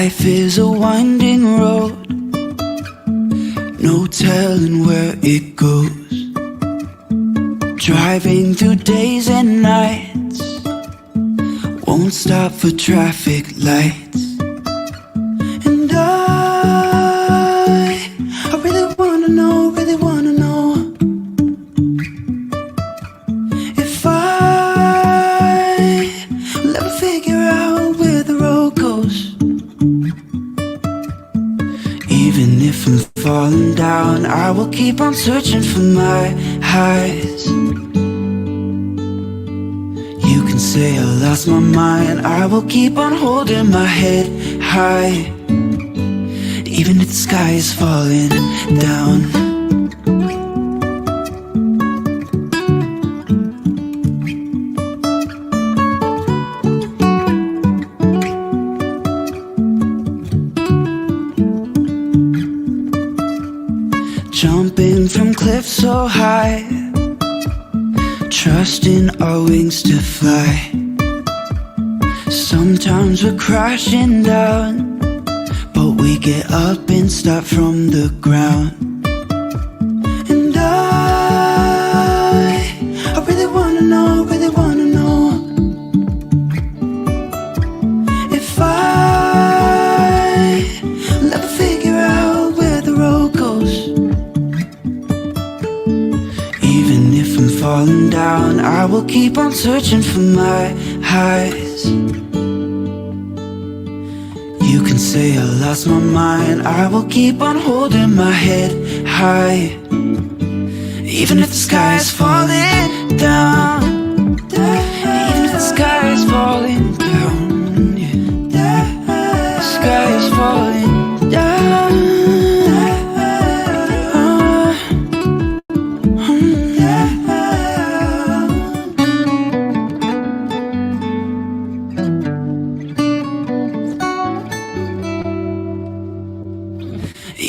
Life is a winding road, no telling where it goes. Driving through days and nights, won't stop for traffic lights. And I really wanna know, if I'll ever figure out where the road goes. Even if I'm falling down, I will keep on searching for my highs. You can say I lost my mind, I will keep on holding my head high. Even if the sky is falling down. Jumping from cliffs so high, trusting our wings to fly. Sometimes we're crashing down, but we get up and start from the ground. And I really wanna know, if I'll ever figure out where the road goes. Even if I'm falling down, I will keep on searching for my highs. You can say I lost my mind, I will keep on holding my head high. Even if the sky is falling down, even if the sky is falling down, yeah. The sky is falling down.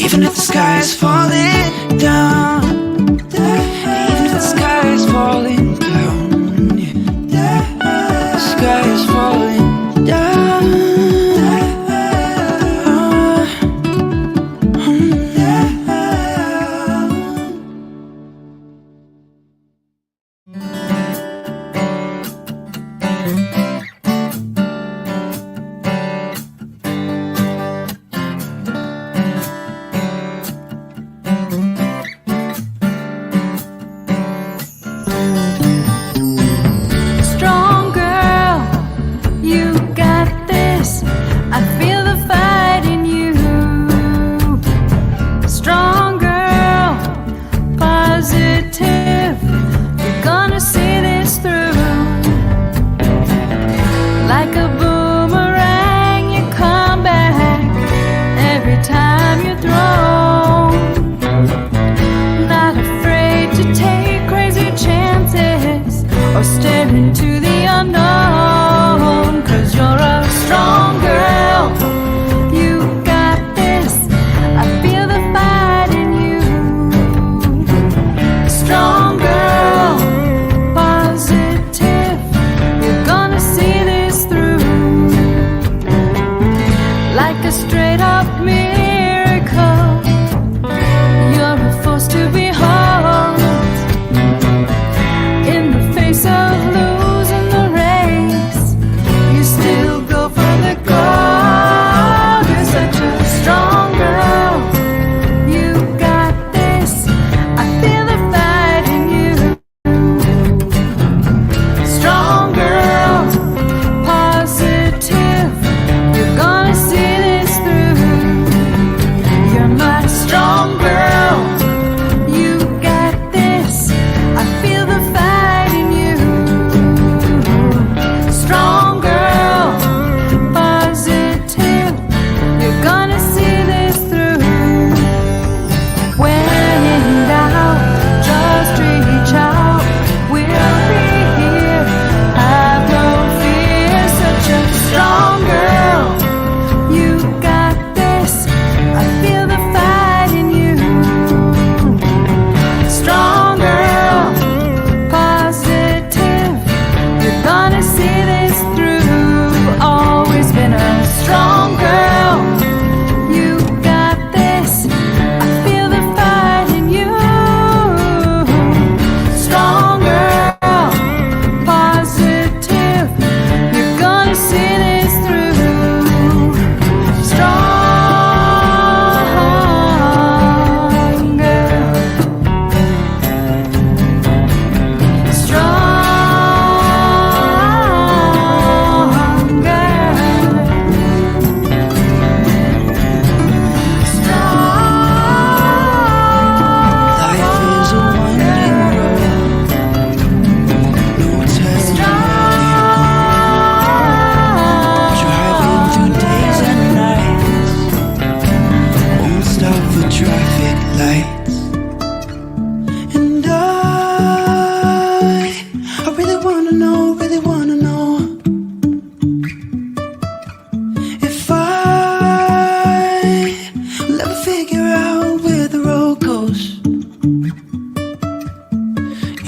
Even if the sky is falling down, even if the sky is falling down.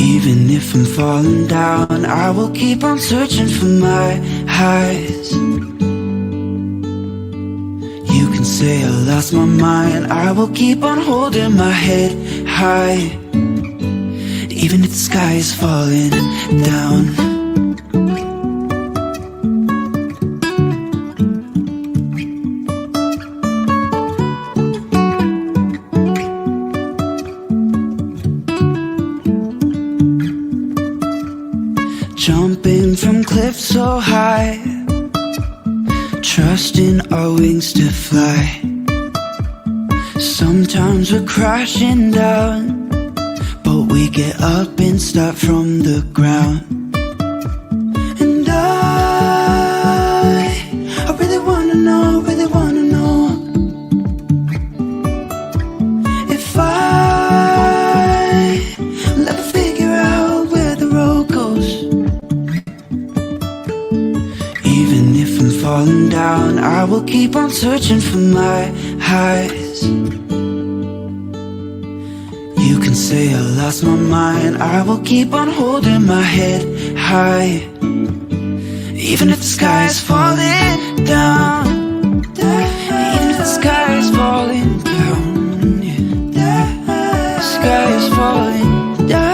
Even if I'm falling down, I will keep on searching for my highs. You can say I lost my mind, I will keep on holding my head high. Even if the sky is falling down. Jumping from cliffs so high, trusting our wings to fly. Sometimes we're crashing down, but we get up and start from the ground. And I really wanna know, if I'll ever figure out where the road goes. Even if I'm falling down, I will keep on searching for my highs. You can say I lost my mind, I will keep on holding my head high. Even if the sky is falling down, even if the sky is falling down, yeah. The sky is falling down.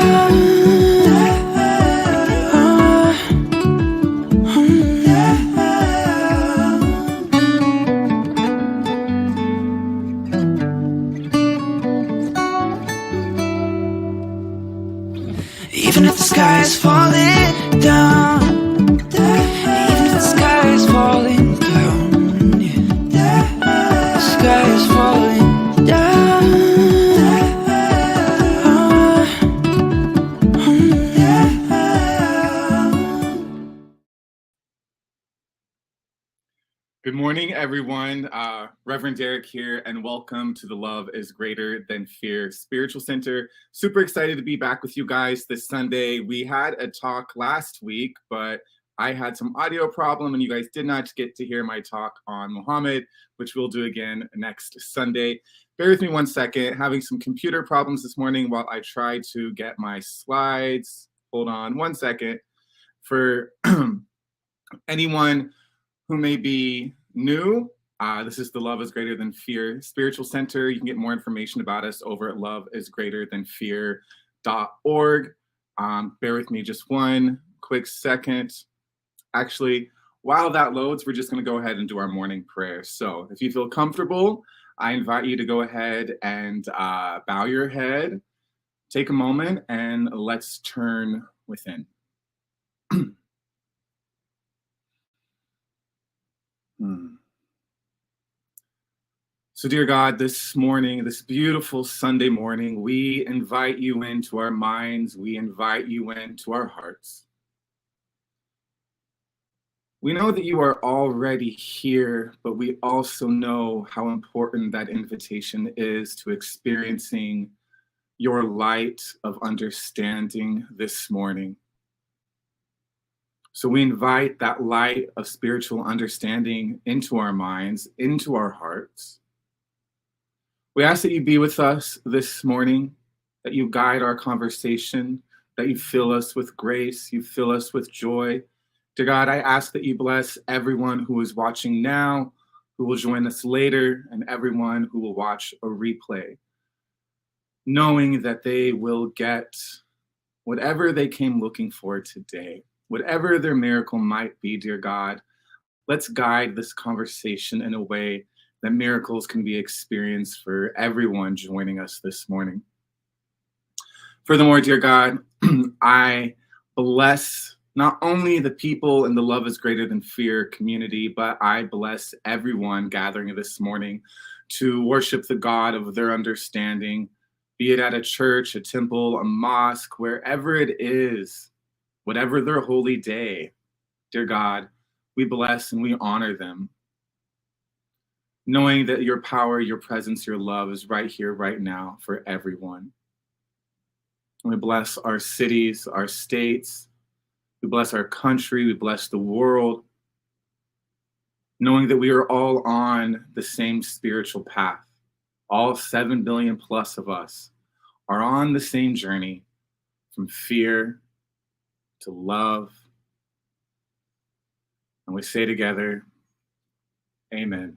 Even if the sky is falling down, even if the sky is falling down, yeah. The sky is falling down. Good morning, everyone. Reverend Derek here, and welcome to the Love is Greater Than Fear Spiritual Center. Super excited to be back with you guys this Sunday. We had a talk last week, but I had some audio problem, and you guys did not get to hear my talk on Muhammad, which we'll do again next Sunday. Bear with me 1 second. Having some computer problems this morning while I try to get my slides. Hold on 1 second. For anyone who may be new, this is the Love is Greater Than Fear Spiritual Center. You can get more information about us over at loveisgreaterthanfear.org. Bear with me just 1 quick second. Actually, while that loads, we're just going to go ahead and do our morning prayer. So if you feel comfortable, I invite you to go ahead and bow your head, take a moment, and let's turn within. So, dear God, this morning, this beautiful Sunday morning, we invite you into our minds. We invite you into our hearts. We know that you are already here, but we also know how important that invitation is to experiencing your light of understanding this morning. So we invite that light of spiritual understanding into our minds, into our hearts. We ask that you be with us this morning, that you guide our conversation, that you fill us with grace, you fill us with joy. Dear God, I ask that you bless everyone who is watching now, who will join us later, and everyone who will watch a replay, knowing that they will get whatever they came looking for today. Whatever their miracle might be, dear God, let's guide this conversation in a way that miracles can be experienced for everyone joining us this morning. Furthermore, dear God, I bless not only the people in the Love is Greater Than Fear community, but I bless everyone gathering this morning to worship the God of their understanding, be it at a church, a temple, a mosque, wherever it is. Whatever their holy day, dear God, we bless and we honor them, knowing that your power, your presence, your love is right here, right now for everyone. We bless our cities, our states, we bless our country, we bless the world, knowing that we are all on the same spiritual path. All 7 billion plus of us are on the same journey, from fear to love. And we say together, amen.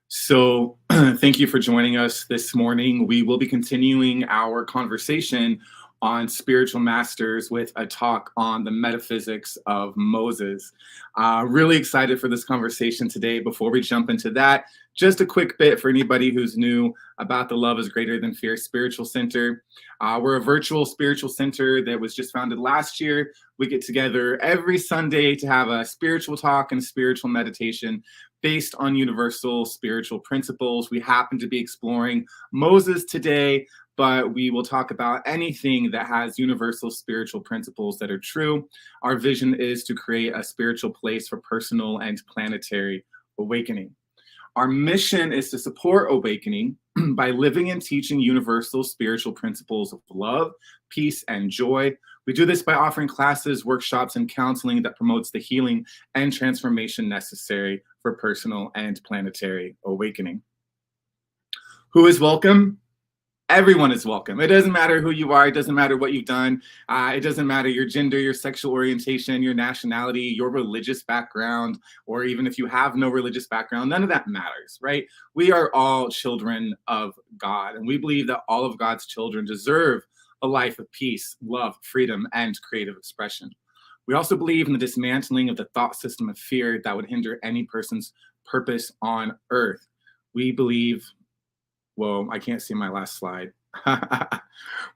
So thank you for joining us this morning. We will be continuing our conversation on spiritual masters with a talk on the metaphysics of Moses. Really excited for this conversation today. Before we jump into that, just a quick bit for anybody who's new about the Love is Greater Than Fear Spiritual Center. We're a virtual spiritual center that was just founded last year. We get together every Sunday to have a spiritual talk and a spiritual meditation based on universal spiritual principles. We happen to be exploring Moses today, but we will talk about anything that has universal spiritual principles that are true. Our vision is to create a spiritual place for personal and planetary awakening. Our mission is to support awakening by living and teaching universal spiritual principles of love, peace, and joy. We do this by offering classes, workshops, and counseling that promotes the healing and transformation necessary for personal and planetary awakening. Who is welcome? Everyone is welcome. It doesn't matter who you are. It doesn't matter what you've done. It doesn't matter your gender, your sexual orientation, your nationality, your religious background, or even if you have no religious background, none of that matters, right? We are all children of God, and we believe that all of God's children deserve a life of peace, love, freedom, and creative expression. We also believe in the dismantling of the thought system of fear that would hinder any person's purpose on earth. We believe, well, I can't see my last slide.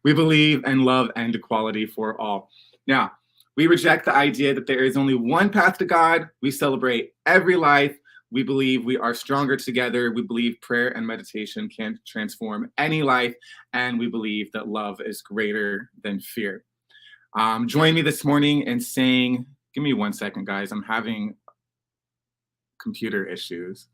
We believe in love and equality for all. Now, we reject the idea that there is only one path to God. We celebrate every life. We believe we are stronger together. We believe prayer and meditation can transform any life. And we believe that love is greater than fear. Join me this morning in saying, give me 1 second, guys. I'm having computer issues.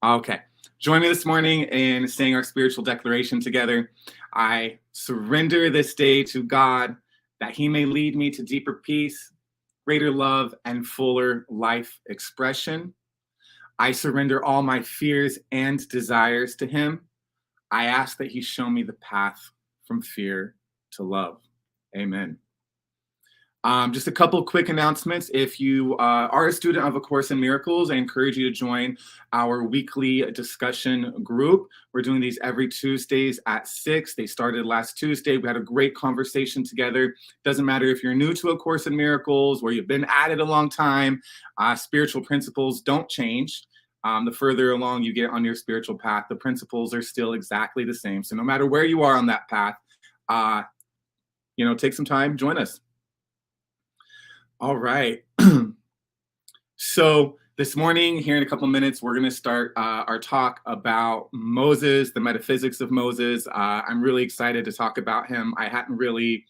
Okay. Join me this morning in saying our spiritual declaration together. I surrender this day to God that he may lead me to deeper peace, greater love, and fuller life expression. I surrender all my fears and desires to him. I ask that he show me the path from fear to love. Amen. Just a couple quick announcements. If you are a student of A Course in Miracles, I encourage you to join our weekly discussion group. We're doing these every Tuesdays at 6. They started last Tuesday. We had a great conversation together. Doesn't matter if you're new to A Course in Miracles or you've been at it a long time, spiritual principles don't change. The further along you get on your spiritual path, the principles are still exactly the same. So no matter where you are on that path, take some time, join us. All right. So this morning, here in a couple of minutes, we're going to start our talk about Moses, the metaphysics of Moses. I'm really excited to talk about him. I hadn't really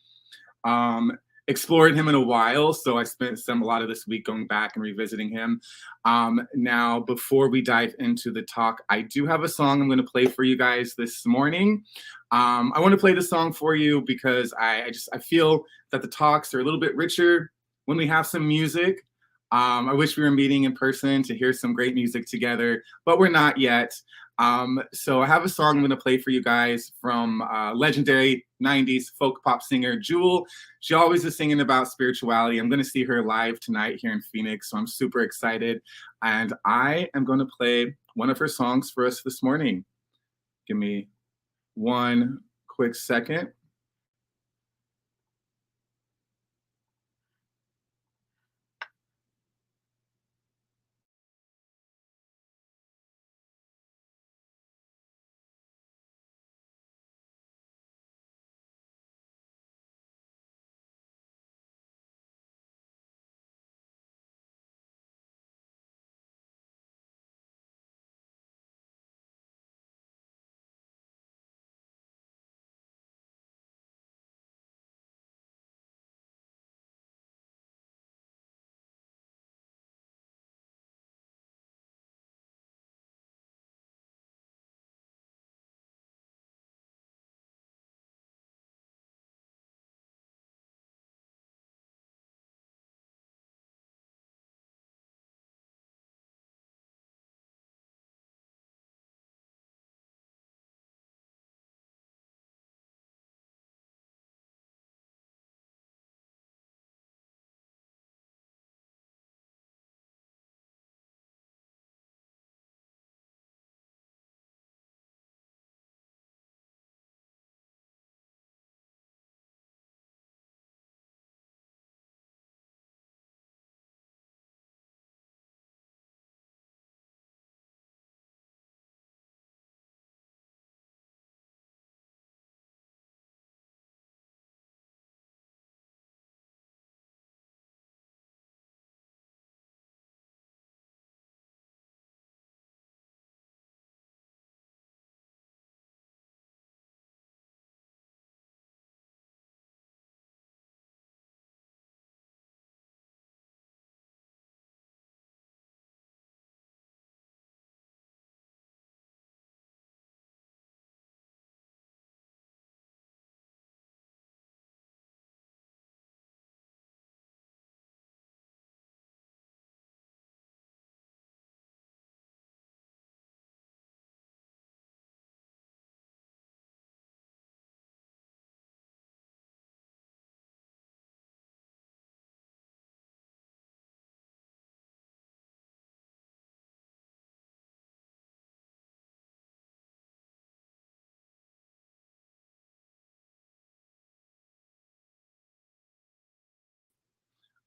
explored him in a while, so I spent a lot of this week going back and revisiting him. Now, before we dive into the talk, I do have a song I'm going to play for you guys this morning. I want to play the song for you because I feel that the talks are a little bit richer when we have some music. I wish we were meeting in person to hear some great music together, but we're not yet. So I have a song I'm going to play for you guys from legendary 90s folk pop singer Jewel. She always is singing about spirituality. I'm going to see her live tonight here in Phoenix, so I'm super excited. And I am going to play one of her songs for us this morning. Give me 1 quick second.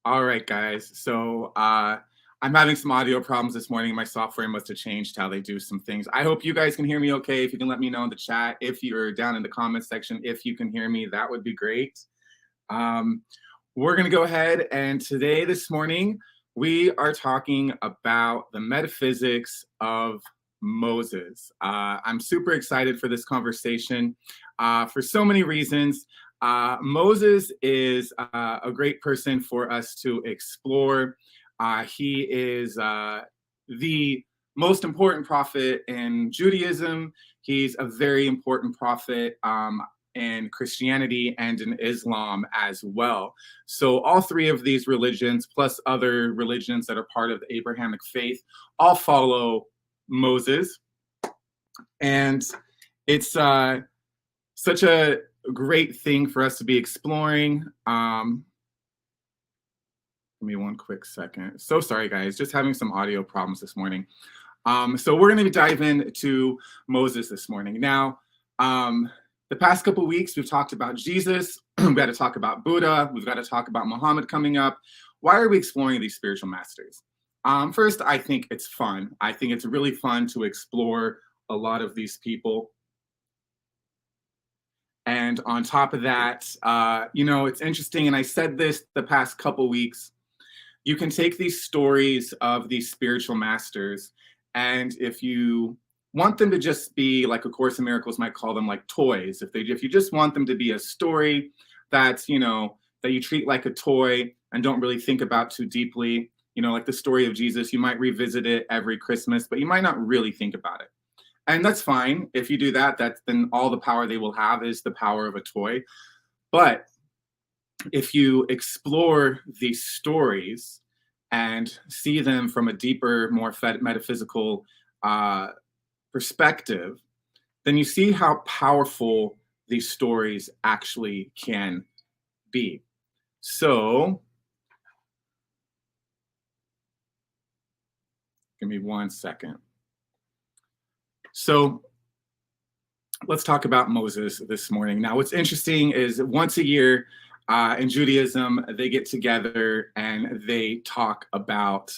All right, guys. So I'm having some audio problems this morning. My software must have changed how they do some things. I hope you guys can hear me okay. If you can let me know in the chat, if you're down in the comments section, if you can hear me, that would be great. We're going to go ahead, and this morning, we are talking about the metaphysics of Moses. I'm super excited for this conversation for so many reasons. Moses is a great person for us to explore. He is the most important prophet in Judaism. He's a very important prophet in Christianity and in Islam as well. So all three of these religions, plus other religions that are part of the Abrahamic faith, all follow Moses. And it's such a great thing for us to be exploring. Give me one quick second. So sorry, guys, just having some audio problems this morning. So we're going to dive into Moses this morning. Now, the past couple of weeks, we've talked about Jesus. We've got to talk about Buddha. We've got to talk about Muhammad coming up. Why are we exploring these spiritual masters? First, I think it's fun. I think it's really fun to explore a lot of these people. And on top of that, it's interesting. And I said this the past couple weeks. You can take these stories of these spiritual masters, and if you want them to just be like A Course in Miracles might call them like toys, if you just want them to be a story that's, that you treat like a toy and don't really think about too deeply, like the story of Jesus, you might revisit it every Christmas, but you might not really think about it. And that's fine. If you do that, then all the power they will have is the power of a toy. But if you explore these stories and see them from a deeper, more metaphysical perspective, then you see how powerful these stories actually can be. So, give me 1 second. So, let's talk about Moses this morning. Now, what's interesting is once a year in Judaism, they get together and they talk about,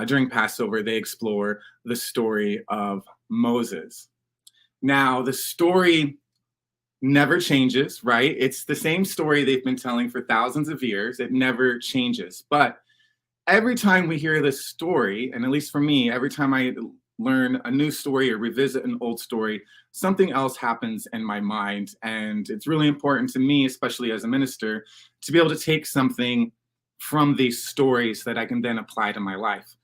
during Passover, they explore the story of Moses. Now, the story never changes, right? It's the same story they've been telling for thousands of years. It never changes. But every time we hear this story, and at least for me, every time I learn a new story or revisit an old story, something else happens in my mind. And it's really important to me, especially as a minister, to be able to take something from these stories that I can then apply to my life.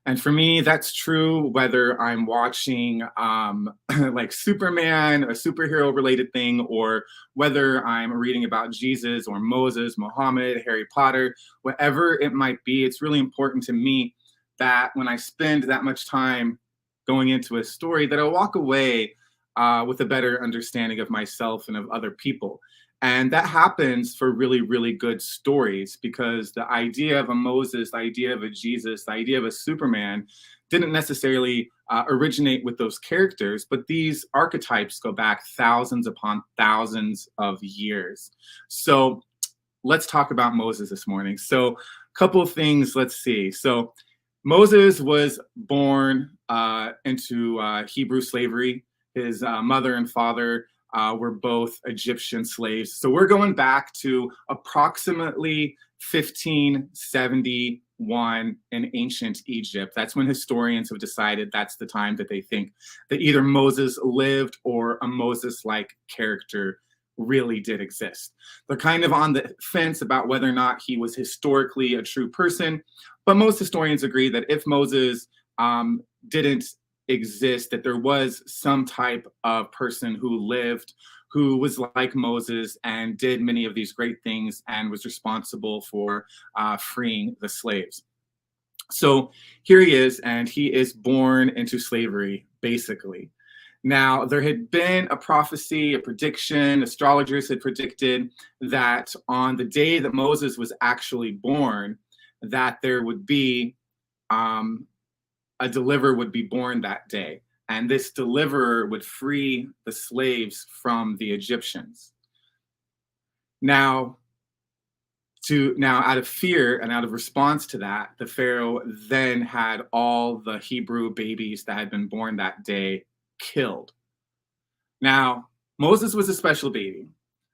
And for me, that's true whether I'm watching like Superman, a superhero related thing, or whether I'm reading about Jesus or Moses, Muhammad, Harry Potter, whatever it might be. It's really important to me that when I spend that much time going into a story, that I walk away with a better understanding of myself and of other people. And that happens for really, really good stories, because the idea of a Moses, the idea of a Jesus, the idea of a Superman didn't necessarily originate with those characters, but these archetypes go back thousands upon thousands of years. So let's talk about Moses this morning. So a couple of things, let's see. So Moses was born into Hebrew slavery. His mother and father were both Egyptian slaves. So we're going back to approximately 1571 in ancient Egypt. That's when historians have decided that's the time that they think that either Moses lived or a Moses-like character really did exist. They're kind of on the fence about whether or not he was historically a true person, but most historians agree that if Moses didn't exist, that there was some type of person who lived who was like Moses and did many of these great things and was responsible for freeing the slaves. So here he is, and he is born into slavery, basically. Now, there had been a prophecy, a prediction, astrologers had predicted that on the day that Moses was actually born, that there would be a deliverer would be born that day, and this deliverer would free the slaves from the Egyptians. Now, Now, out of fear and out of response to that, the Pharaoh then had all the Hebrew babies that had been born that day killed. Now, Moses was a special baby.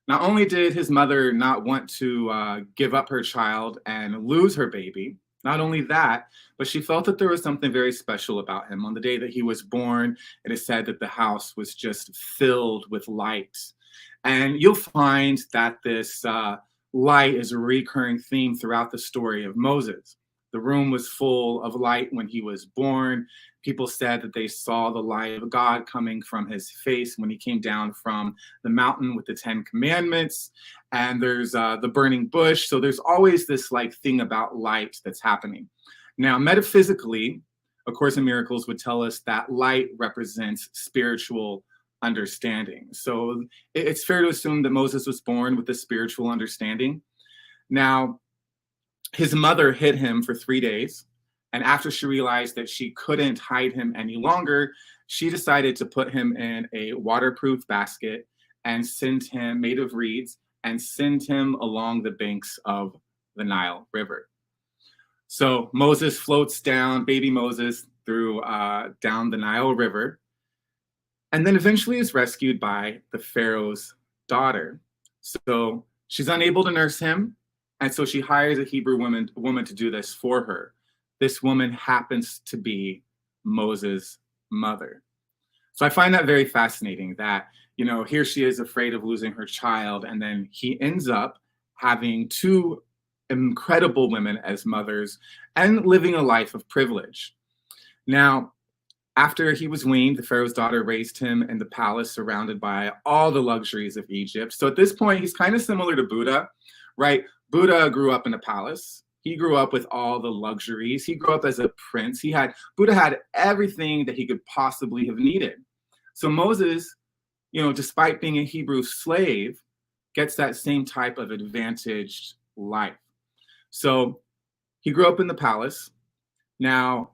Not only did his mother not want to give up her child and lose her baby, not only that, but she felt that there was something very special about him. On the day that he was born, it is said that the house was just filled with light. And you'll find that this light is a recurring theme throughout the story of Moses. The room was full of light when he was born. People said that they saw the light of God coming from his face when he came down from the mountain with the 10 commandments. And there's the burning bush. So there's always this like thing about light that's happening. Now, metaphysically, A Course in Miracles would tell us that light represents spiritual understanding. So it's fair to assume that Moses was born with a spiritual understanding. Now, his mother hid him for 3 days. And after she realized that she couldn't hide him any longer, she decided to put him in a waterproof basket and send him, made of reeds, and send him along the banks of the Nile River. So Moses floats down, baby Moses, through down the Nile River, and then eventually is rescued by the Pharaoh's daughter. So she's unable to nurse him, and so she hires a Hebrew woman to do this for her. This woman happens to be Moses' mother. So I find that very fascinating that, here she is afraid of losing her child, and then he ends up having two incredible women as mothers and living a life of privilege. Now, after he was weaned, the Pharaoh's daughter raised him in the palace surrounded by all the luxuries of Egypt. So at this point, he's kind of similar to Buddha, right? Buddha grew up in a palace. He grew up with all the luxuries. He grew up as a prince. Buddha had everything that he could possibly have needed. So Moses, despite being a Hebrew slave, gets that same type of advantaged life. So he grew up in the palace. Now,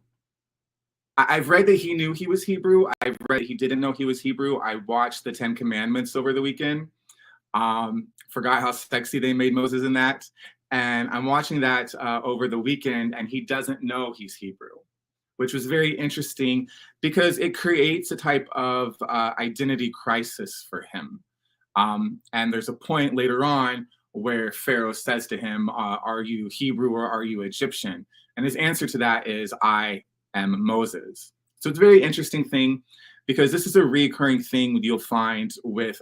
I've read that he knew he was Hebrew. I've read he didn't know he was Hebrew. I watched the 10 Commandments over the weekend. Forgot how sexy they made Moses in that. And I'm watching that over the weekend, and he doesn't know he's Hebrew, which was very interesting because it creates a type of identity crisis for him. And there's a point later on where Pharaoh says to him, are you Hebrew or are you Egyptian? And his answer to that is, I am Moses. So it's a very interesting thing because this is a recurring thing you'll find with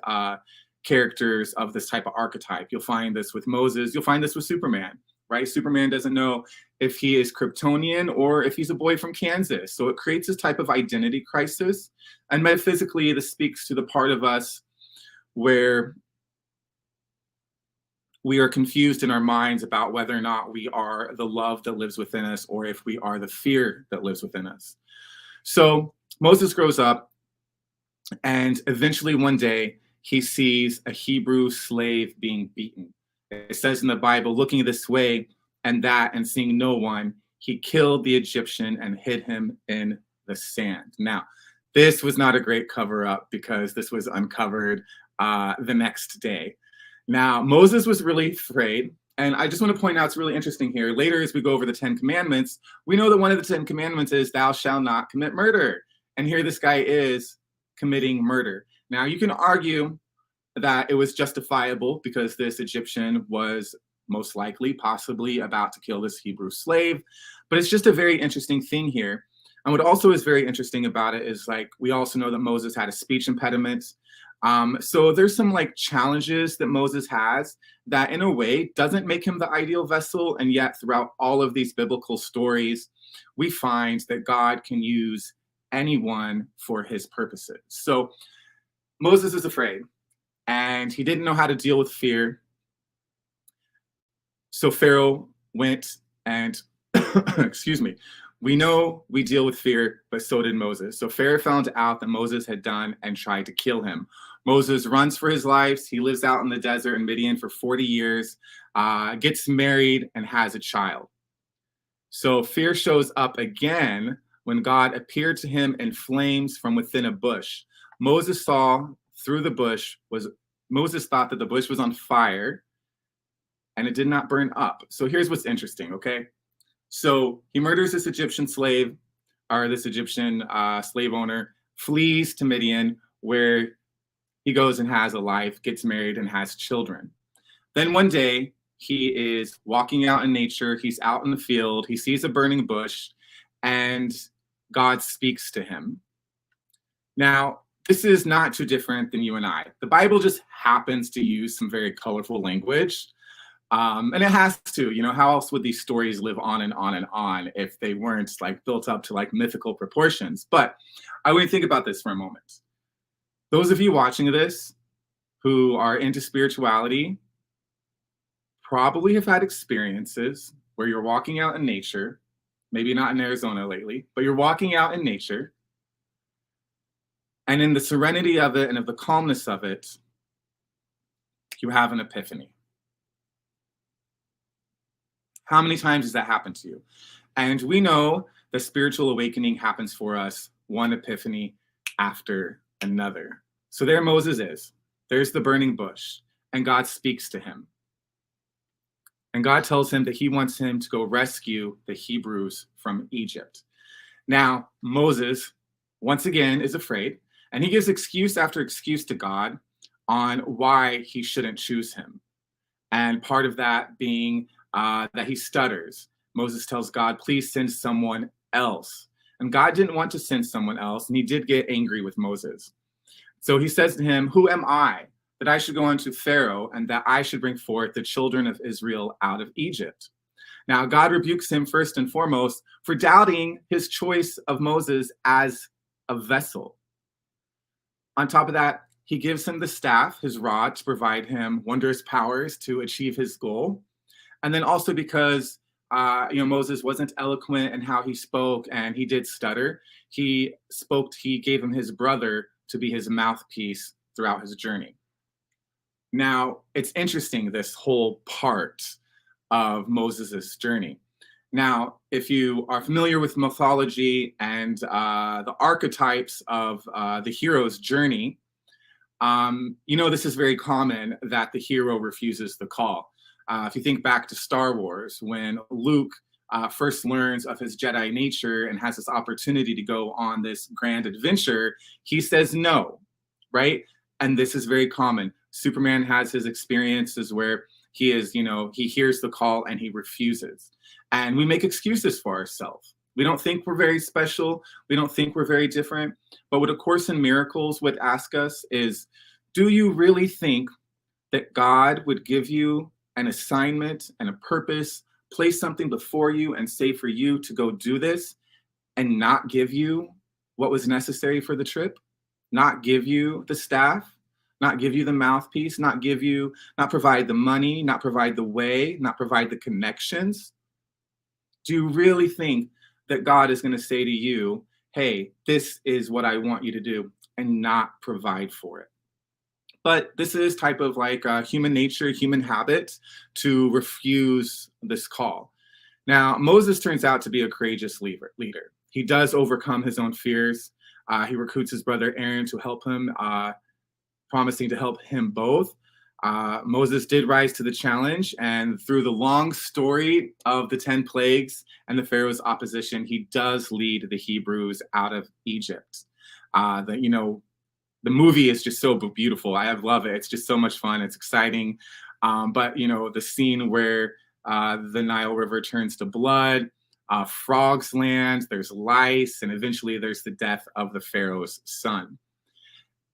characters of this type of archetype. You'll find this with Moses. You'll find this with Superman, right? Superman doesn't know if he is Kryptonian or if he's a boy from Kansas. So it creates this type of identity crisis. And metaphysically, this speaks to the part of us where we are confused in our minds about whether or not we are the love that lives within us or if we are the fear that lives within us. So Moses grows up, and eventually one day he sees a Hebrew slave being beaten. It says in the Bible, looking this way and that and seeing no one, he killed the Egyptian and hid him in the sand. Now, this was not a great cover up because this was uncovered the next day. Now, Moses was really afraid. And I just want to point out, it's really interesting here. Later, as we go over the 10 Commandments, we know that one of the 10 Commandments is thou shalt not commit murder. And here this guy is committing murder. Now, you can argue that it was justifiable because this Egyptian was most likely, possibly about to kill this Hebrew slave. But it's just a very interesting thing here. And what also is very interesting about it is, we also know that Moses had a speech impediment. So there's some challenges that Moses has that in a way doesn't make him the ideal vessel. And yet throughout all of these biblical stories, we find that God can use anyone for his purposes. So Moses is afraid and he didn't know how to deal with fear. So Pharaoh went and, excuse me, we know we deal with fear, but so did Moses. So Pharaoh found out that Moses had done and tried to kill him. Moses runs for his life. He lives out in the desert in Midian for 40 years, gets married, and has a child. So fear shows up again when God appeared to him in flames from within a bush. Moses saw through the bush Moses thought that the bush was on fire, and it did not burn up. So here's what's interesting, okay? So he murders this Egyptian slave, or this Egyptian slave owner, flees to Midian, where he goes and has a life, gets married, and has children. Then one day, he is walking out in nature. He's out in the field. He sees a burning bush, and God speaks to him. Now, this is not too different than you and I. The Bible just happens to use some very colorful language. And it has to, how else would these stories live on and on and on if they weren't like built up to like mythical proportions? But I want to think about this for a moment. Those of you watching this who are into spirituality probably have had experiences where you're walking out in nature, maybe not in Arizona lately, but you're walking out in nature, and in the serenity of it and of the calmness of it, you have an epiphany. How many times does that happen to you? And we know the spiritual awakening happens for us one epiphany after another. So there Moses is. There's the burning bush, and God speaks to him. And God tells him that he wants him to go rescue the Hebrews from Egypt. Now, Moses, once again, is afraid, and he gives excuse after excuse to God on why he shouldn't choose him. And part of that being that he stutters. Moses tells God, please send someone else. And God didn't want to send someone else, and he did get angry with Moses. So he says to him, who am I that I should go unto Pharaoh and that I should bring forth the children of Israel out of Egypt? Now, God rebukes him first and foremost for doubting his choice of Moses as a vessel. On top of that, he gives him the staff, his rod, to provide him wondrous powers to achieve his goal. And then also because Moses wasn't eloquent in how he spoke, and he did stutter, he gave him his brother to be his mouthpiece throughout his journey. Now, it's interesting, this whole part of Moses's journey. Now, if you are familiar with mythology and the archetypes of the hero's journey, this is very common that the hero refuses the call. If you think back to Star Wars, when Luke first learns of his Jedi nature and has this opportunity to go on this grand adventure, he says no, right? And this is very common. Superman has his experiences where he hears the call and he refuses. And we make excuses for ourselves. We don't think we're very special. We don't think we're very different. But what A Course in Miracles would ask us is, do you really think that God would give you an assignment and a purpose, place something before you and say for you to go do this, and not give you what was necessary for the trip, not give you the staff, not give you the mouthpiece, not provide the money, not provide the way, not provide the connections? Do you really think that God is going to say to you, hey, this is what I want you to do, and not provide for it? But this is type of like human nature, human habit to refuse this call. Now, Moses turns out to be a courageous leader. He does overcome his own fears. He recruits his brother Aaron to help him, promising to help him both. Moses did rise to the challenge, and through the long story of the 10 plagues and the Pharaoh's opposition, he does lead the Hebrews out of Egypt. The movie is just so beautiful. I love it. It's just so much fun. It's exciting. But the scene where the Nile River turns to blood, frogs land, there's lice, and eventually there's the death of the Pharaoh's son.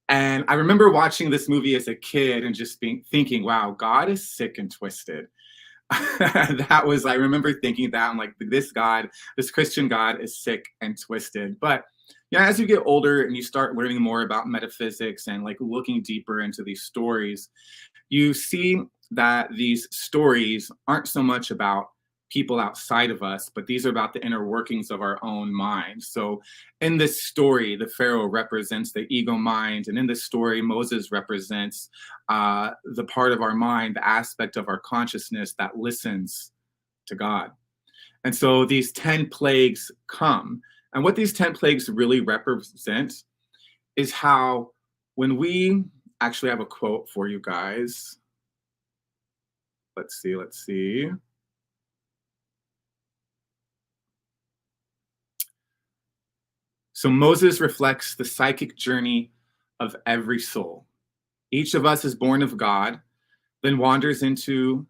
And I remember watching this movie as a kid and just thinking, wow, God is sick and twisted. I remember thinking that. I'm like, this Christian God is sick and twisted. But as you get older and you start learning more about metaphysics and like looking deeper into these stories, you see that these stories aren't so much about people outside of us, but these are about the inner workings of our own mind. So in this story, the Pharaoh represents the ego mind. And in this story, Moses represents the part of our mind, the aspect of our consciousness that listens to God. And so these 10 plagues come. And what these 10 plagues really represent is how when we actually have a quote for you guys. Let's see. So Moses reflects the psychic journey of every soul. Each of us is born of God, then wanders into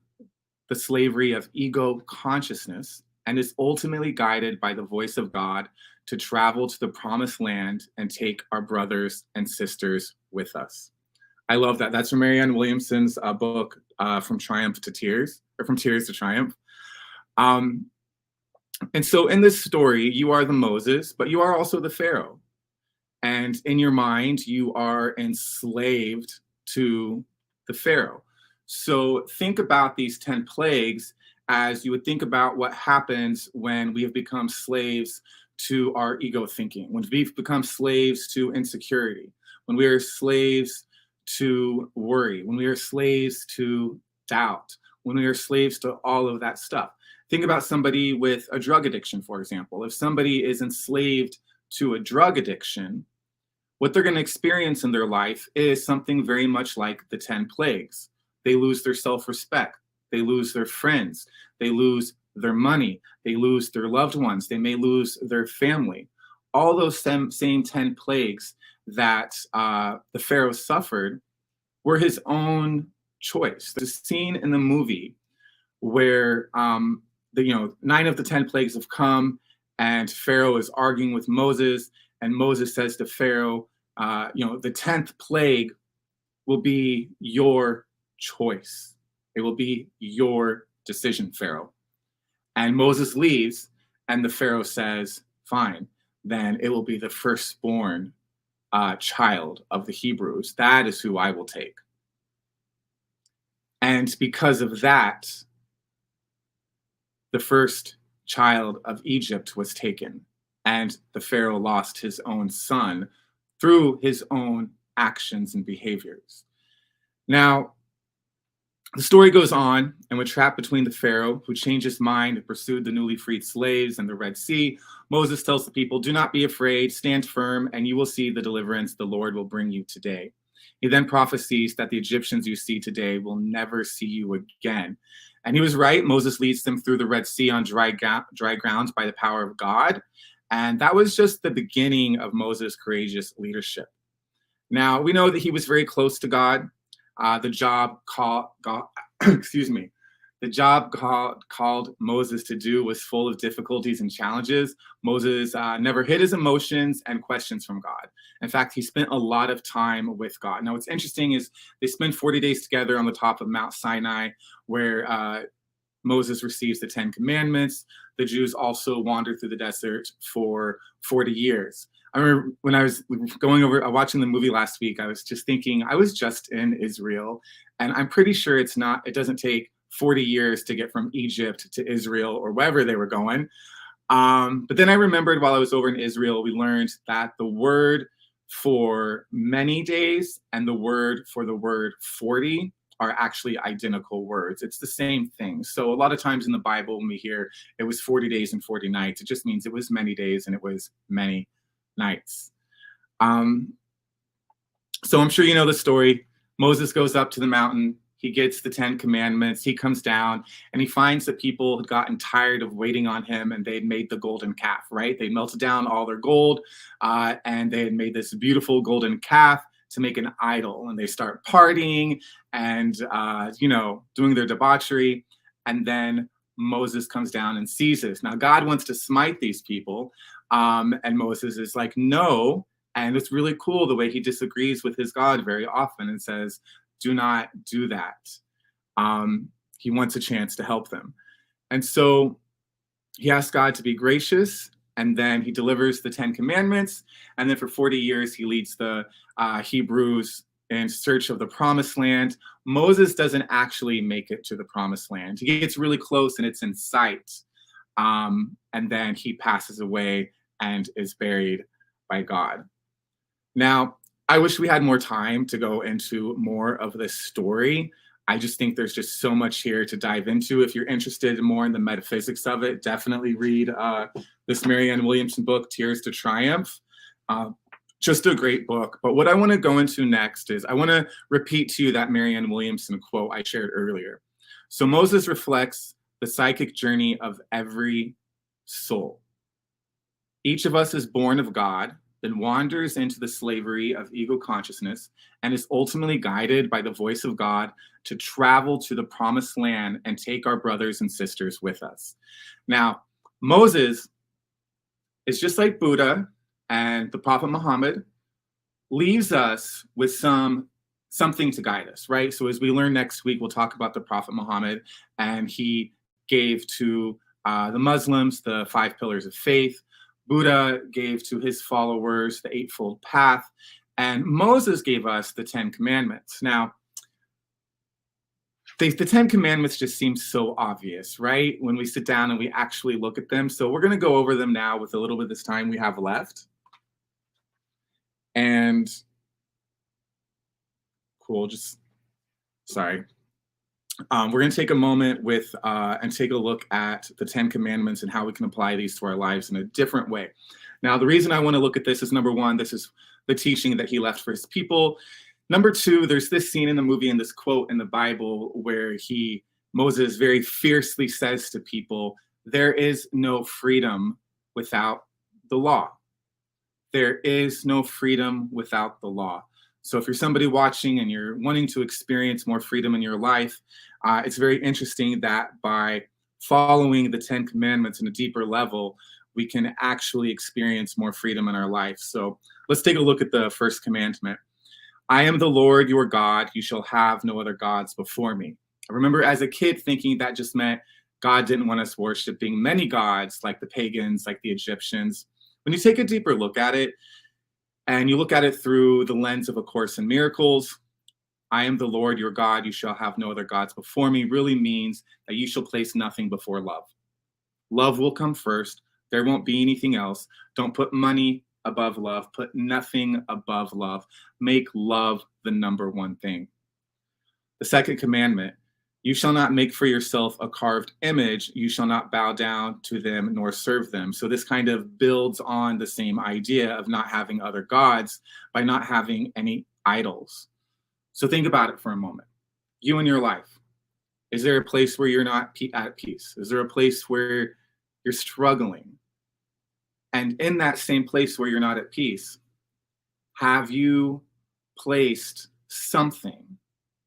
the slavery of ego consciousness, and is ultimately guided by the voice of God to travel to the promised land and take our brothers and sisters with us. I love that. That's from Marianne Williamson's book, From Triumph to Tears, or From Tears to Triumph. And so in this story, you are the Moses, but you are also the Pharaoh. And in your mind, you are enslaved to the Pharaoh. So think about these 10 plagues as you would think about what happens when we have become slaves to our ego thinking, when we've become slaves to insecurity, when we are slaves to worry, when we are slaves to doubt, when we are slaves to all of that stuff. Think about somebody with a drug addiction, for example. If somebody is enslaved to a drug addiction, what they're going to experience in their life is something very much like the 10 plagues. They lose their self-respect. They lose their friends. They lose their money. They lose their loved ones. They may lose their family. All those same 10 plagues that the Pharaoh suffered were his own choice. There's a scene in the movie where 9 of the 10 plagues have come, and Pharaoh is arguing with Moses, and Moses says to Pharaoh, the 10th plague will be your choice. It will be your decision, Pharaoh. And Moses leaves, and the Pharaoh says, fine, then it will be the firstborn child of the Hebrews. That is who I will take. And because of that, the first child of Egypt was taken, and the Pharaoh lost his own son through his own actions and behaviors. Now, the story goes on, and we're trapped between the Pharaoh, who changed his mind and pursued the newly freed slaves, and the Red Sea. Moses tells the people, do not be afraid, stand firm, and you will see the deliverance the Lord will bring you today. He then prophesies that the Egyptians you see today will never see you again. And he was right. Moses leads them through the Red Sea on dry ground by the power of God. And that was just the beginning of Moses' courageous leadership. Now, we know that he was very close to God. The job called Moses to do was full of difficulties and challenges. Moses never hid his emotions and questions from God. In fact, he spent a lot of time with God. Now, what's interesting is they spent 40 days together on the top of Mount Sinai, where Moses receives the 10 Commandments. The Jews also wandered through the desert for 40 years. I remember when I was watching the movie last week, I was just thinking, I was just in Israel, and I'm pretty sure it doesn't take 40 years to get from Egypt to Israel or wherever they were going. But then I remembered while I was over in Israel, we learned that the word for many days and the word for the word 40 are actually identical words. It's the same thing. So a lot of times in the Bible, when we hear it was 40 days and 40 nights, it just means it was many days and it was many nights. So I'm sure you know the story. Moses goes up to the mountain. He gets the 10 Commandments. He comes down and he finds that people had gotten tired of waiting on him, and they'd made the golden calf, right? They melted down all their gold and they had made this beautiful golden calf to make an idol. And they start partying and, doing their debauchery. And then Moses comes down and sees this. Now, God wants to smite these people. And Moses is like, no. And it's really cool the way he disagrees with his God very often and says, do not do that. He wants a chance to help them. And so he asks God to be gracious, and then he delivers the 10 Commandments. And then for 40 years, he leads the Hebrews in search of the promised land. Moses doesn't actually make it to the promised land. He gets really close and it's in sight. And then he passes away and is buried by God. Now, I wish we had more time to go into more of this story. I just think there's just so much here to dive into. If you're interested more in the metaphysics of it, definitely read this Marianne Williamson book, Tears to Triumph. Just a great book. But what I want to go into next is I want to repeat to you that Marianne Williamson quote I shared earlier. So Moses reflects the psychic journey of every soul. Each of us is born of God, then wanders into the slavery of ego consciousness, and is ultimately guided by the voice of God to travel to the promised land and take our brothers and sisters with us. Now, Moses is just like Buddha and the Prophet Muhammad, leaves us with something to guide us, right? So as we learn next week, we'll talk about the Prophet Muhammad, and he gave to the Muslims the 5 pillars of faith. Buddha gave to his followers the Eightfold Path, and Moses gave us the 10 Commandments. Now, the 10 Commandments just seem so obvious, right? When we sit down and we actually look at them. So we're going to go over them now with a little bit of this time we have left. And cool, sorry. We're going to take a moment and take a look at the 10 Commandments and how we can apply these to our lives in a different way. Now, the reason I want to look at this is, number one, this is the teaching that he left for his people. Number two, there's this scene in the movie and this quote in the Bible where Moses very fiercely says to people, there is no freedom without the law. There is no freedom without the law. So if you're somebody watching and you're wanting to experience more freedom in your life, it's very interesting that by following the 10 Commandments in a deeper level, we can actually experience more freedom in our life. So let's take a look at the first commandment. I am the Lord your God. You shall have no other gods before me. I remember as a kid thinking that just meant God didn't want us worshiping many gods like the pagans, like the Egyptians. When you take a deeper look at it, and you look at it through the lens of A Course in Miracles, I am the Lord your God, you shall have no other gods before me, really means that you shall place nothing before love. Love will come first. There won't be anything else. Don't put money above love. Put nothing above love. Make love the number one thing. The second commandment, you shall not make for yourself a carved image. You shall not bow down to them nor serve them. So this kind of builds on the same idea of not having other gods by not having any idols. So think about it for a moment. You in your life, is there a place where you're not at peace? Is there a place where you're struggling? And in that same place where you're not at peace, have you placed something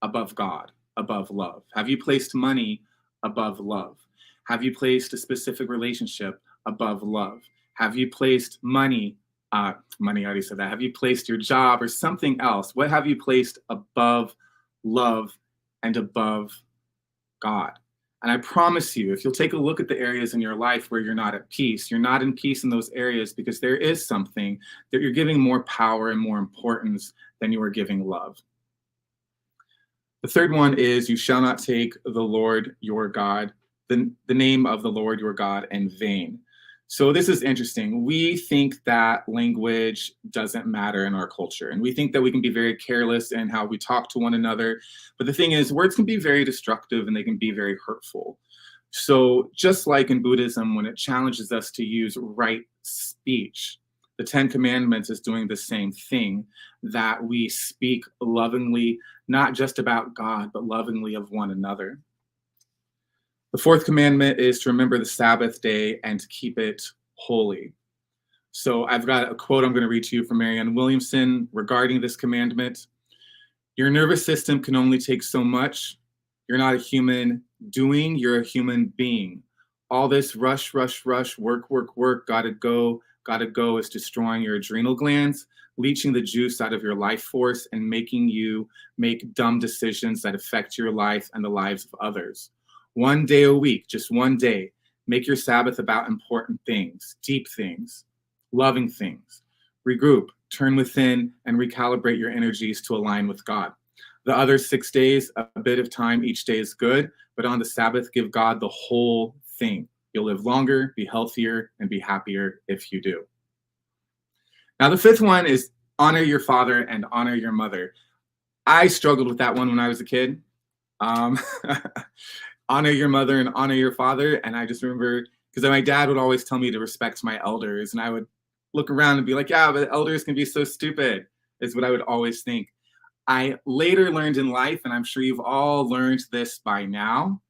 above God, above love? Have you placed money above love? Have you placed a specific relationship above love? Have you placed money, I already said that. Have you placed your job or something else? What have you placed above love and above God? And I promise you, if you'll take a look at the areas in your life where you're not at peace, you're not in peace in those areas because there is something that you're giving more power and more importance than you are giving love. The third one is, you shall not take the Lord your God, the name of the Lord your God in vain. So this is interesting. We think that language doesn't matter in our culture, and we think that we can be very careless in how we talk to one another. But the thing is, words can be very destructive and they can be very hurtful. So just like in Buddhism, when it challenges us to use right speech, the 10 Commandments is doing the same thing, that we speak lovingly, not just about God, but lovingly of one another. The fourth commandment is to remember the Sabbath day and to keep it holy. So I've got a quote I'm going to read to you from Marianne Williamson regarding this commandment. Your nervous system can only take so much. You're not a human doing, you're a human being. All this rush, rush, rush, work, work, work, gotta go is destroying your adrenal glands, leaching the juice out of your life force, and making you make dumb decisions that affect your life and the lives of others. One day a week, just one day, make your Sabbath about important things, deep things, loving things. Regroup, turn within, and recalibrate your energies to align with God. The other 6 days, a bit of time each day is good, but on the Sabbath, give God the whole thing. You'll live longer, be healthier, and be happier if you do. Now, the fifth one is honor your father and honor your mother. I struggled with that one when I was a kid. Honor your mother and honor your father. And I just remember, because my dad would always tell me to respect my elders, and I would look around and be like, yeah, but elders can be so stupid, is what I would always think. I later learned in life, and I'm sure you've all learned this by now,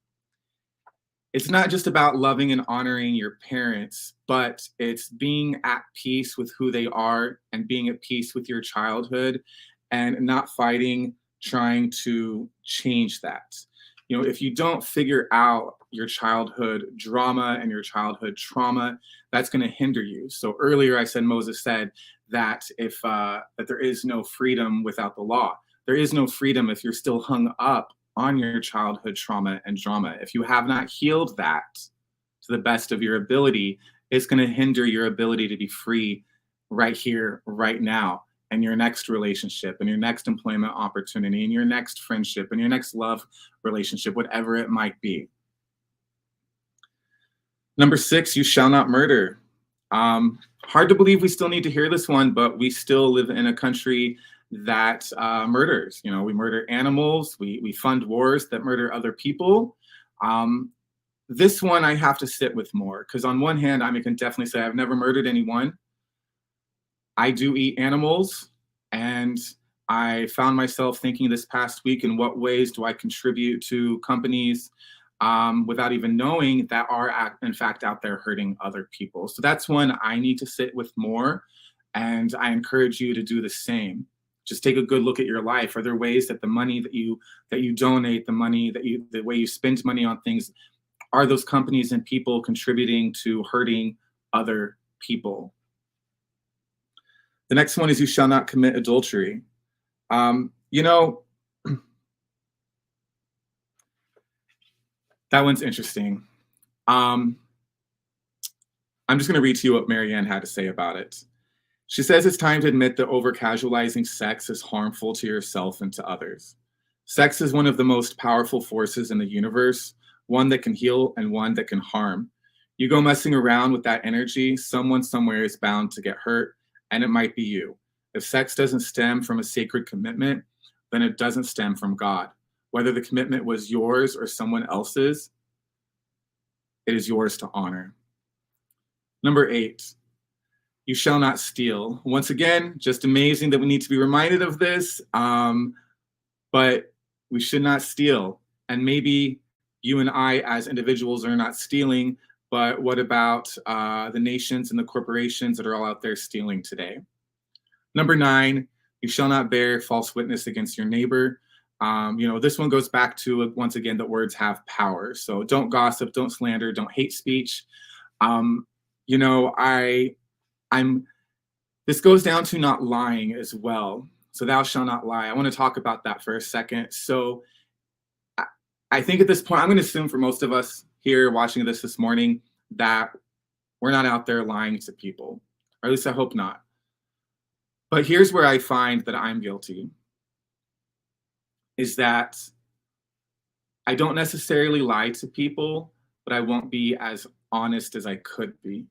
It's not just about loving and honoring your parents, but it's being at peace with who they are and being at peace with your childhood and not fighting, trying to change that. If you don't figure out your childhood drama and your childhood trauma, that's going to hinder you. So earlier I said, Moses said that that there is no freedom without the law. There is no freedom if you're still hung up on your childhood trauma and drama. If you have not healed that to the best of your ability, it's going to hinder your ability to be free right here, right now, and your next relationship, and your next employment opportunity, and your next friendship, and your next love relationship, whatever it might be. Number 6, you shall not murder. Hard to believe we still need to hear this one, but we still live in a country that murders. We murder animals, we fund wars that murder other people. This one I have to sit with more, because on one hand, I can definitely say I've never murdered anyone. I do eat animals, and I found myself thinking this past week, in what ways do I contribute to companies without even knowing that are in fact out there hurting other people. So that's one I need to sit with more, and I encourage you to do the same. Just take a good look at your life. Are there ways that the money that you donate, the way you spend money on things, are those companies and people contributing to hurting other people? The next one is you shall not commit adultery. That one's interesting. I'm just going to read to you what Marianne had to say about it. She says it's time to admit that over-casualizing sex is harmful to yourself and to others. Sex is one of the most powerful forces in the universe, one that can heal and one that can harm. You go messing around with that energy, someone somewhere is bound to get hurt, and it might be you. If sex doesn't stem from a sacred commitment, then it doesn't stem from God. Whether the commitment was yours or someone else's, it is yours to honor. Number 8, you shall not steal. Once again, just amazing that we need to be reminded of this, but we should not steal. And maybe you and I as individuals are not stealing, but what about the nations and the corporations that are all out there stealing today? Number 9, you shall not bear false witness against your neighbor. This one goes back to, once again, that words have power. So don't gossip, don't slander, don't hate speech. This goes down to not lying as well. So thou shalt not lie. I want to talk about that for a second. So I think at this point, I'm going to assume for most of us here watching this morning that we're not out there lying to people, or at least I hope not. But here's where I find that I'm guilty, is that I don't necessarily lie to people, but I won't be as honest as I could be.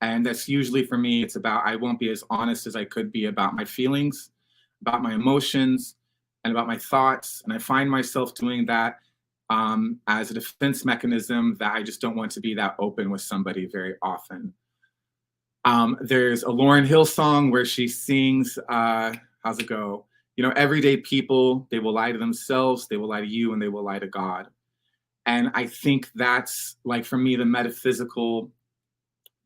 And that's usually for me, it's about, I won't be as honest as I could be about my feelings, about my emotions, and about my thoughts. And I find myself doing that as a defense mechanism, that I just don't want to be that open with somebody very often. There's a Lauryn Hill song where she sings, how's it go? Everyday people, they will lie to themselves, they will lie to you, and they will lie to God. And I think that's, like, for me, the metaphysical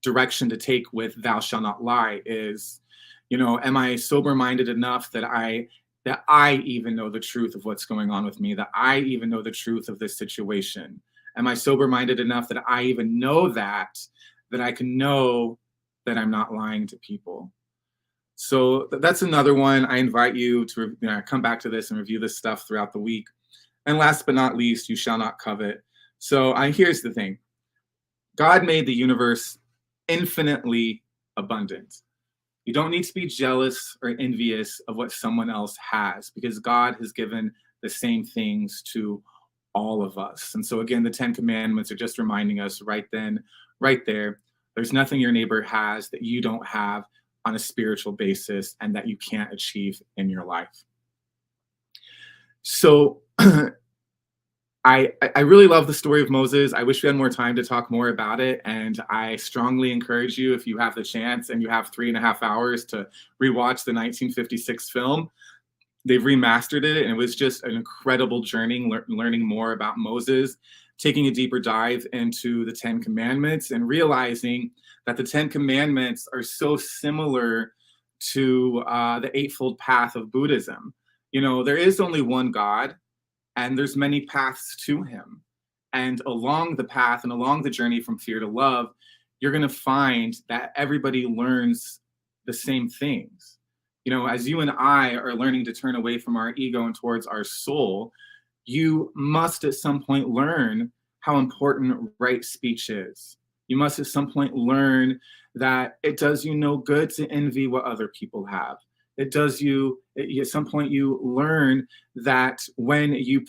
direction to take with thou shalt not lie is, am I sober-minded enough that I even know the truth of what's going on with me, that I even know the truth of this situation? Am I sober-minded enough that I even know that I can know that I'm not lying to people? So that's another one. I invite you to come back to this and review this stuff throughout the week. And last but not least, you shall not covet. So here's the thing. God made the universe infinitely abundant. You don't need to be jealous or envious of what someone else has, because God has given the same things to all of us. And so again, the 10 commandments are just reminding us right then, right there, there's nothing your neighbor has that you don't have on a spiritual basis and that you can't achieve in your life. So I really love the story of Moses. I wish we had more time to talk more about it. And I strongly encourage you, if you have the chance and you have 3.5 hours, to rewatch the 1956 film. They've remastered it, and it was just an incredible journey learning more about Moses. taking a deeper dive into the 10 Commandments and realizing that the 10 Commandments are so similar to the Eightfold Path of Buddhism. You know, there is only one God, and there's many paths to him. And along the path and along the journey from fear to love, you're going to find that everybody learns the same things. You know, as you and I are learning to turn away from our ego and towards our soul, you must at some point learn how important right speech is. You must at some point learn that it does you no good to envy what other people have. At some point you learn that when you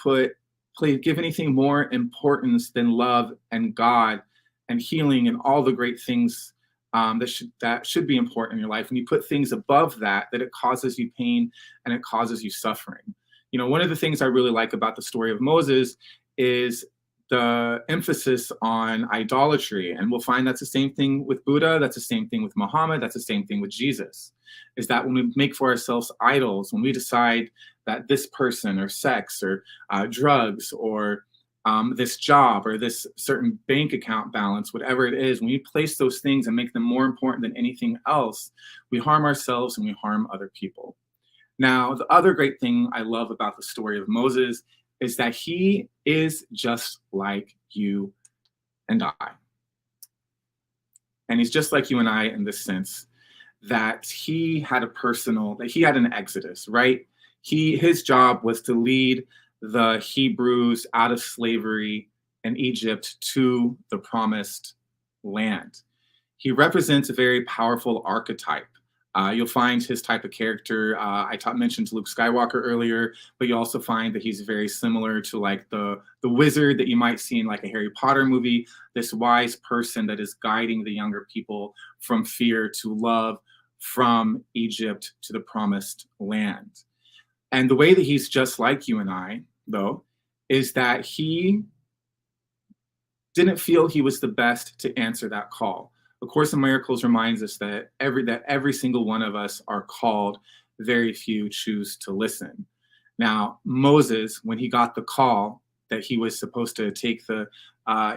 give anything more importance than love and God and healing and all the great things that should be important in your life, when you put things above that it causes you pain and it causes you suffering. You know, one of the things I really like about the story of Moses is the emphasis on idolatry. And we'll find that's the same thing with Buddha, that's the same thing with Muhammad, that's the same thing with Jesus, is that when we make for ourselves idols, when we decide that this person or sex or drugs or this job or this certain bank account balance, whatever it is, when we place those things and make them more important than anything else, we harm ourselves and we harm other people. Now, the other great thing I love about the story of Moses is that he is just like you and I. And he's just like you and I in the sense that he had an exodus, right? His job was to lead the Hebrews out of slavery in Egypt to the promised land. He represents a very powerful archetype. You'll find his type of character. I mentioned Luke Skywalker earlier, but you also find that he's very similar to like the wizard that you might see in like a Harry Potter movie, this wise person that is guiding the younger people from fear to love, from Egypt to the promised land. And the way that he's just like you and I, though, is that he didn't feel he was the best to answer that call. A Course in Miracles reminds us that every single one of us are called, very few choose to listen. Now, Moses, when he got the call that he was supposed to take the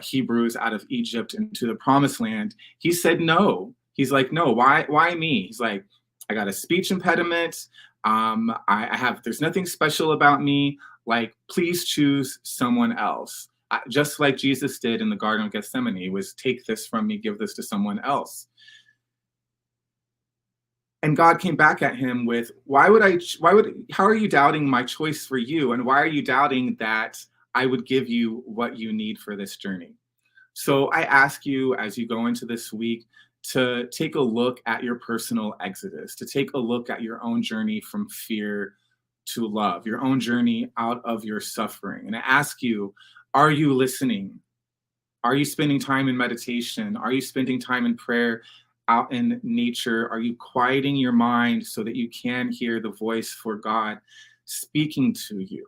Hebrews out of Egypt into the promised land, he said no. He's like, no, why me? He's like, I got a speech impediment. There's nothing special about me. Like, please choose someone else. Just like Jesus did in the Garden of Gethsemane, was take this from me, give this to someone else. And God came back at him with, how are you doubting my choice for you? And why are you doubting that I would give you what you need for this journey? So I ask you, as you go into this week, to take a look at your personal exodus, to take a look at your own journey from fear to love, your own journey out of your suffering. And I ask you, are you listening? Are you spending time in meditation? Are you spending time in prayer out in nature? Are you quieting your mind so that you can hear the voice for God speaking to you?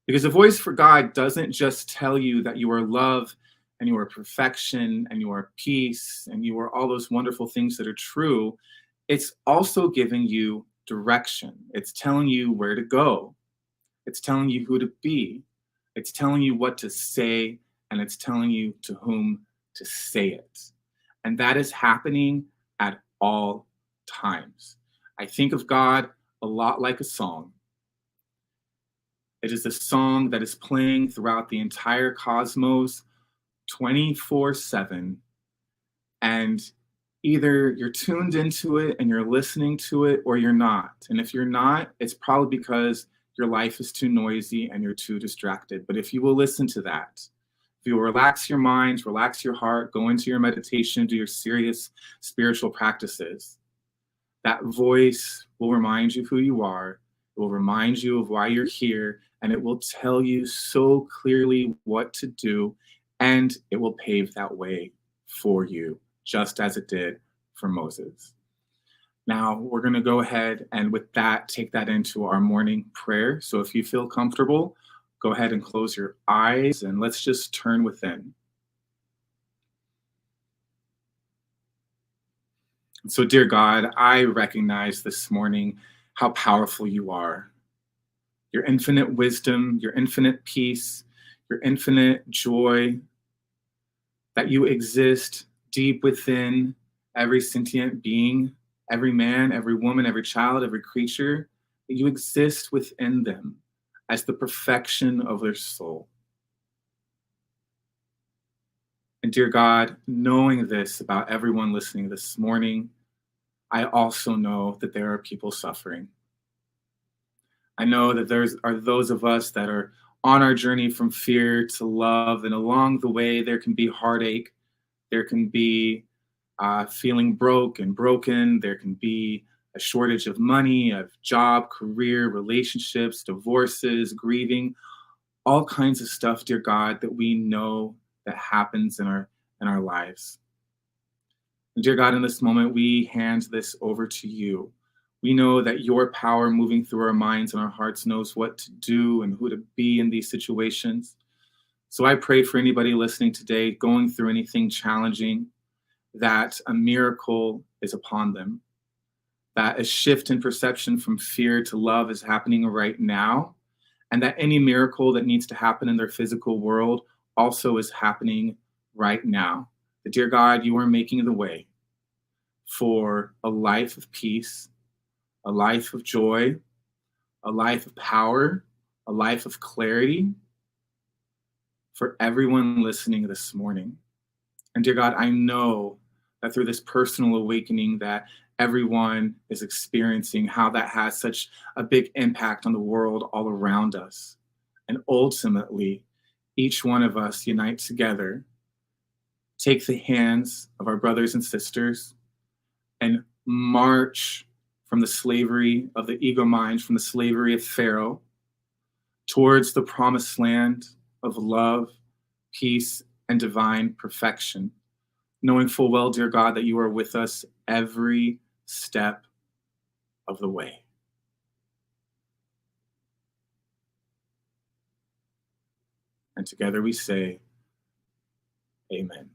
Because the voice for God doesn't just tell you that you are love and you are perfection and you are peace and you are all those wonderful things that are true. It's also giving you direction. It's telling you where to go. It's telling you who to be. It's telling you what to say, and it's telling you to whom to say it. And that is happening at all times. I think of God a lot like a song. It is a song that is playing throughout the entire cosmos 24/7. And either you're tuned into it and you're listening to it, or you're not. And if you're not, it's probably because your life is too noisy and you're too distracted. But if you will listen to that, if you will relax your mind, relax your heart, go into your meditation, do your serious spiritual practices, that voice will remind you who you are. It will remind you of why you're here, and it will tell you so clearly what to do, and it will pave that way for you, just as it did for Moses. Now, we're going to go ahead and with that, take that into our morning prayer. So if you feel comfortable, go ahead and close your eyes and let's just turn within. So, dear God, I recognize this morning how powerful you are. Your infinite wisdom, your infinite peace, your infinite joy, that you exist deep within every sentient being, every man, every woman, every child, every creature, that you exist within them as the perfection of their soul. And dear God, knowing this about everyone listening this morning, I also know that there are people suffering. I know that there are those of us that are on our journey from fear to love, and along the way, there can be heartache, there can be feeling broke and broken, there can be a shortage of money, of job, career, relationships, divorces, grieving, all kinds of stuff, dear God, that we know that happens in our lives. And dear God, in this moment, we hand this over to you. We know that your power moving through our minds and our hearts knows what to do and who to be in these situations. So I pray for anybody listening today, going through anything challenging, that a miracle is upon them, that a shift in perception from fear to love is happening right now, and that any miracle that needs to happen in their physical world also is happening right now. That, dear God, you are making the way for a life of peace, a life of joy, a life of power, a life of clarity for everyone listening this morning. And dear God, I know that through this personal awakening that everyone is experiencing, how that has such a big impact on the world all around us. And ultimately, each one of us unite together, take the hands of our brothers and sisters, and march from the slavery of the ego mind, from the slavery of Pharaoh, towards the promised land of love, peace, and divine perfection, knowing full well, dear God, that you are with us every step of the way. And together we say, Amen.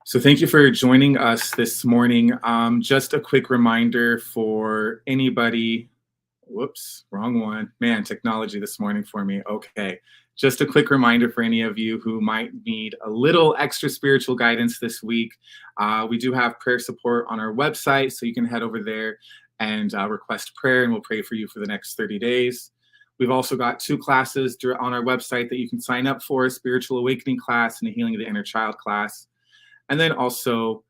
So thank you for joining us this morning. Just a quick reminder for anybody, whoops, wrong one. Man, technology this morning for me. Okay. Just a quick reminder for any of you who might need a little extra spiritual guidance this week. We do have prayer support on our website, so you can head over there and request prayer, and we'll pray for you for the next 30 days. We've also got 2 classes on our website that you can sign up for, a spiritual awakening class and a healing of the inner child class. And then also,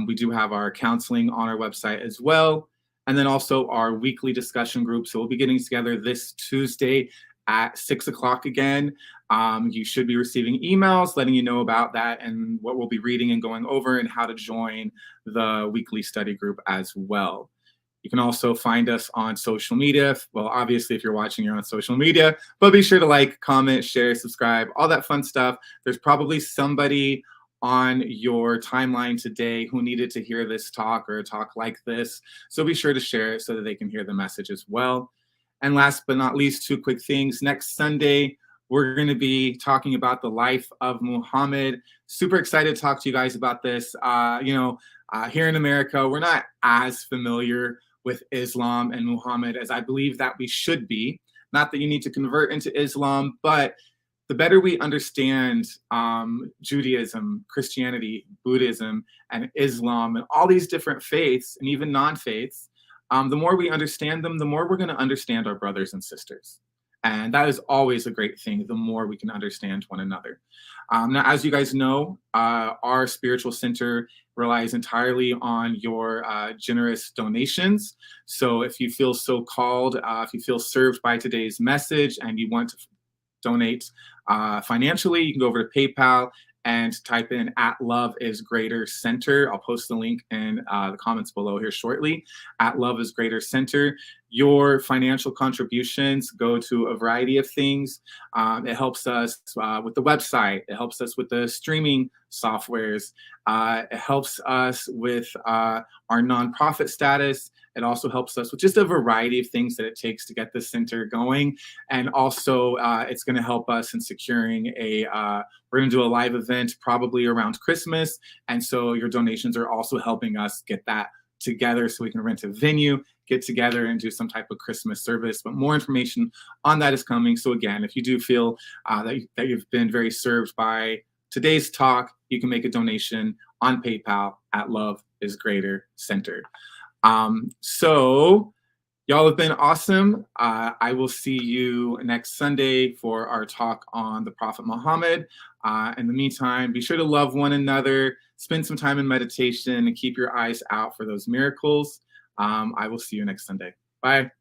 we do have our counseling on our website as well. And then also our weekly discussion group. So we'll be getting together this Tuesday at 6 o'clock again. You should be receiving emails letting you know about that and what we'll be reading and going over and how to join the weekly study group as well. You can also find us on social media. Well, obviously, if you're watching, you're on social media, but be sure to like, comment, share, subscribe, all that fun stuff. There's probably somebody on your timeline today who needed to hear this talk or a talk like this. So be sure to share it so that they can hear the message as well. And last but not least, 2 quick things. Next Sunday, we're going to be talking about the life of Muhammad. Super excited to talk to you guys about this. Here in America, we're not as familiar with Islam and Muhammad as I believe that we should be. Not that you need to convert into Islam, but the better we understand Judaism, Christianity, Buddhism, and Islam, and all these different faiths, and even non-faiths, the more we understand them, the more we're going to understand our brothers and sisters. And that is always a great thing, the more we can understand one another. Now, as you guys know, our spiritual center relies entirely on your generous donations. So if you feel so called, if you feel served by today's message and you want to donate financially, you can go over to PayPal and type in @LoveIsGreaterCenter. I'll post the link in the comments below here shortly. @LoveIsGreaterCenter. Your financial contributions go to a variety of things. It helps us with the website. It helps us with the streaming softwares. It helps us with our nonprofit status. It also helps us with just a variety of things that it takes to get the center going. And also, it's going to help us in securing we're going to do a live event probably around Christmas. And so your donations are also helping us get that together so we can rent a venue, get together and do some type of Christmas service. But more information on that is coming. So again, if you do feel that you've been very served by today's talk, you can make a donation on PayPal at Love is Greater Center. So y'all have been awesome. I will see you next Sunday for our talk on the Prophet Muhammad. In the meantime, be sure to love one another, spend some time in meditation, and keep your eyes out for those miracles. I will see you next Sunday. Bye.